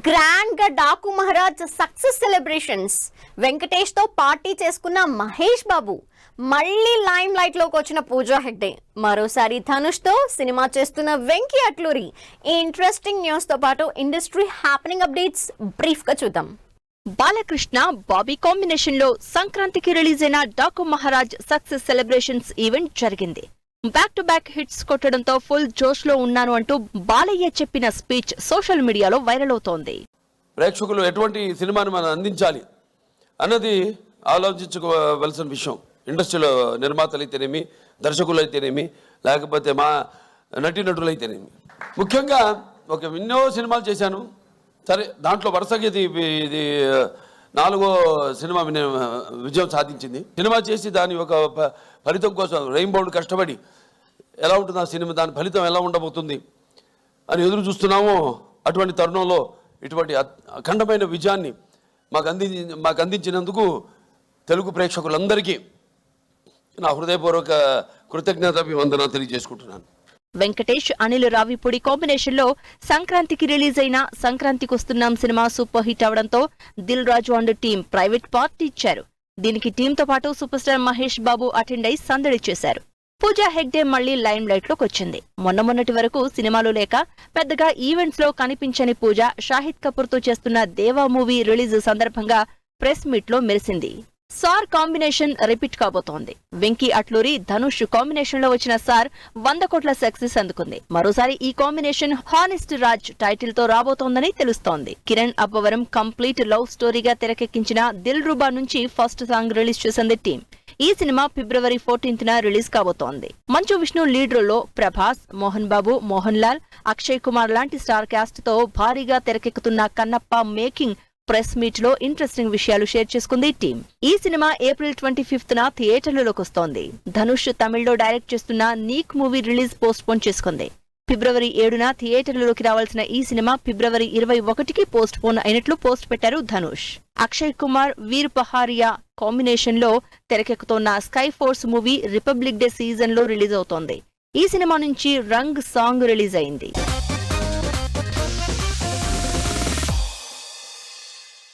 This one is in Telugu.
గ్రాండ్ గా డాకు మహారాజ్ సక్సెస్ సెలబ్రేషన్స్. వెంకటేష్ తో పార్టీ చేసుకున్న మహేష్ బాబు, మళ్ళీ లైమ్ లైట్ లోకి వచ్చిన పూజా హెగ్డే, మరోసారి ధనుష్ తో సినిమా చేస్తున్న వెంకీ అట్లూరి. ఈ ఇంట్రెస్టింగ్ న్యూస్ తో పాటు ఇండస్ట్రీ హ్యాపెనింగ్ అప్డేట్స్ బ్రీఫ్ గా చూద్దాం. బాలకృష్ణ బాబీ కాంబినేషన్ లో సంక్రాంతికి రిలీజ్ అయిన Daku Maharaj success celebrations event జరిగింది. బ్యాక్ టు బ్యాక్ హిట్స్ కొట్టడంతో ఫుల్ జోష్ లో ఉన్నాను అంటూ బాలయ్య చెప్పిన స్పీచ్ సోషల్ మీడియాలో వైరల్ అవుతోంది. ప్రేక్షకులు ఎటువంటి సినిమాని మనం అందించాలి అన్నది ఆలోచించుకోవలసిన విషయం. ఇండస్ట్రీలో నిర్మాతలు అయితేనేమి, దర్శకులు అయితేనేమి, లేకపోతే మా నటీనటులైతేనేమి. ముఖ్యంగా ఎన్నో సినిమాలు చేశాను. సరే, దాంట్లో వరుసగా ఇది 4వ సినిమా విజయం సాధించింది. సినిమా చేసి దాని ఒక ఫలితం కోసం రెయిన్బౌండ్ కష్టపడి ఎలా ఉంటుంది ఆ సినిమా, దాని ఫలితం ఎలా ఉండబోతుంది అని ఎదురు చూస్తున్నామో, అటువంటి తరుణంలో ఇటువంటి అఖండమైన విజయాన్ని మాకు అందించినందుకు తెలుగు ప్రేక్షకులందరికీ నా హృదయపూర్వక కృతజ్ఞతాభివందనాలు తెలియజేసుకుంటున్నాను. వెంకటేష్, అనిల్ రావిపూడి కాంబినేషన్ లో సంక్రాంతికి రిలీజ్ అయిన సంక్రాంతికి వస్తున్నాం సినిమా సూపర్ హిట్ అవడంతో Dil Raju and team private party ఇచ్చారు. దీనికి టీంతో పాటు super star Mahesh Babu attend అయి సందడి చేశారు. పూజా హెగ్డే మళ్లీ లైమ్ లైట్ లోకి వచ్చింది. మొన్నటి వరకు సినిమాలు లేక పెద్దగా ఈవెంట్స్ లో కనిపించని పూజ షాహిద్ కపూర్ తో చేస్తున్న దేవా మూవీ రిలీజ్ సందర్భంగా ప్రెస్ మీట్ లో మెరిసింది. సార్ కాంబినేషన్ రిపీట్ కాబోతోంది. వెంకీ అట్లూరి, ధనుష్ కాంబినేషన్ లో వచ్చిన సార్ 100 కోట్ల సక్సెస్ అందుకుంది. మరోసారి ఈ కాంబినేషన్ హానెస్ట్ రాజ్ టైటిల్ తో రాబోతోందని తెలుస్తోంది. కిరణ్ అబ్బవరం కంప్లీట్ లవ్ స్టోరీగా తెరకెక్కించిన దిల్ రుబా నుంచి ఫస్ట్ సాంగ్ రిలీజ్ చేసింది టీం. ఈ సినిమా ఫిబ్రవరి 14న రిలీజ్ కాబోతోంది. మంచు విష్ణు లీడ్ రోల్లో ప్రభాస్, మోహన్ బాబు, మోహన్ లాల్, అక్షయ్ కుమార్ లాంటి స్టార్ క్యాస్ట్ తో భారీగా తెరకెక్కుతున్న కన్నప్ప మేకింగ్ ప్రెస్ మీట్ లో ఇంట్రెస్టింగ్ విషయాలు షేర్ చేసుకుంది టీం. ఈ సినిమా ఏప్రిల్ 25న థియేటర్లలోకి వస్తోంది. ధనుష్ తమిళ్లో డైరెక్ట్ చేస్తున్న నీక్ మూవీ రిలీజ్ పోస్ట్ పోన్ చేసుకుంది. ఫిబ్రవరి 7న థియేటర్లలోకి రావాల్సిన ఈ సినిమా ఫిబ్రవరి 21కి పోస్ట్ పోన్ అయినట్లు పోస్ట్ పెట్టారు ధనుష్. అక్షయ్ కుమార్, వీర్ పహారియా కాంబినేషన్ లో తెరకెక్కుతోన్న Sky Force movie Republic Day season లో రిలీజ్ అవుతోంది. ఈ సినిమా నుంచి రంగ్ సాంగ్ రిలీజ్ అయింది.